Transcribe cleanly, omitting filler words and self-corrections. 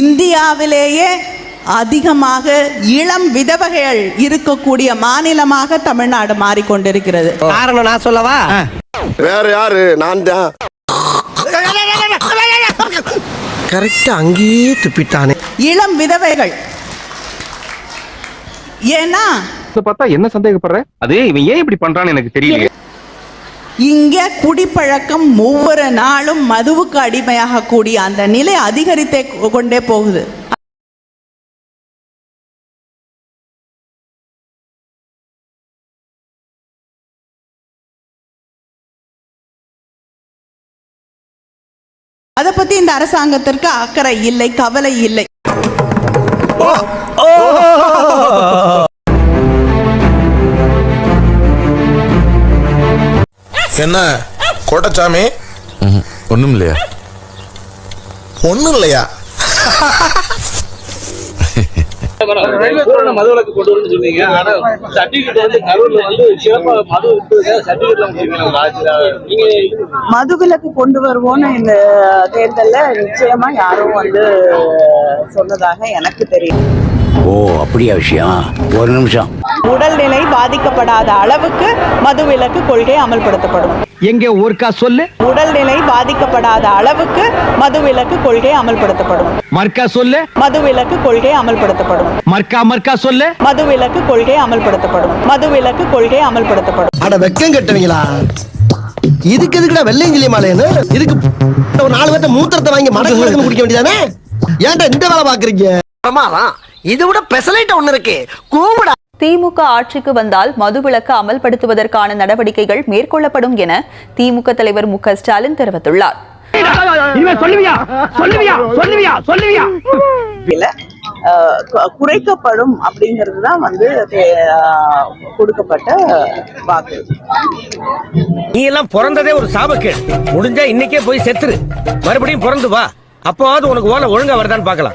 இந்தியாவிலேயே அதிகமாக இளம் விதவைகள் இருக்கக்கூடிய மாநிலமாக தமிழ்நாடு மாறிக்கொண்டிருக்கிறது. காரணம் நான் சொல்லவா? வேற யாரு? நான் தான். கரெக்டா அங்கேயே துப்பிட்டானே. இளம் விதவைகள். ஏன்னா பார்த்தா என்ன சந்தேகப்படுற? அதே இவன் ஏன் இப்படி பண்றான்னு எனக்கு தெரியல. இங்க குடிப்பழக்கம் ஒவ்வொரு நாளும் மதுவுக்கு அடிமையாக கூடிய அந்த நிலை அதிகரித்தே கொண்டே போகுது. அதை பத்தி இந்த அரசாங்கத்திற்கு அக்கறை இல்லை, கவலை இல்லை. என்ன கோட்டச்சாமி? ஒண்ணும் இல்லையா? ஒண்ணும் இல்லையா? மதுவிலக்கு கொண்டு வந்து சொன்னீங்க. ஆனா சர்டிபிகேட் வந்து கரூர்ல வந்து சிறப்பா மது மதுவிலக்கு கொண்டு வருவோம்னு இந்த தேர்தல்ல நிச்சயமா யாரும் வந்து சொன்னதாக எனக்கு தெரியும். ஓ அப்படியா விஷயம்? ஒரு நிமிஷம். உடல்நிலை பாதிக்கப்படாத அளவுக்கு மதுவிலக்கு கொள்கை அமல்படுத்தப்படும். எங்க ஊர்க்கா சொல்லு. உடல்நிலை பாதிக்கப்படாத அளவுக்கு மதுவிலக்கு கொள்கை அமல்படுத்தப்படும். மர்க்கா சொல்லு. மதுவிலக்கு கொள்கை அமல்படுத்தப்படும். மர்க்கா சொல்லு. மதுவிலக்கு கொள்கை அமல்படுத்தப்படும். மதுவிலக்கு கொள்கை அமல்படுத்தப்படும். அட வெக்கம் கட்டுவீங்களா? இதுக்கு எதுக்குடா வெள்ளையங்கிலி மாலைன்னு? இதுக்கு ஒரு 4 பேர்த்த மூத்திரத்தை வாங்கி மடக்கு குடிக்க வேண்டியதானே? ஏன்டா இந்த வேலை பாக்குறீங்க? இது விட பெசலைட் ஒண்ணு இருக்கு. கூவுடா. திமுக ஆட்சிக்கு வந்தால் மதுவிலக்கு அமல்படுத்துவதற்கான நடவடிக்கைகள் மேற்கொள்ளப்படும் என திமுக தலைவர் மு க ஸ்டாலின் தெரிவித்துள்ளார். குறைக்கப்படும் அப்படிங்கிறது தான் வந்து கொடுக்கப்பட்ட வாக்கு. நீ எல்லாம் பிறந்ததே ஒரு சாபக்கேடு. முடிஞ்சா இன்னைக்கே போய் செத்துரு. மறுபடியும் பிறந்து வா. அப்போவாவது உனக்கு ஓலை ஒழுங்கா வருதான்னு பார்க்கலாம்.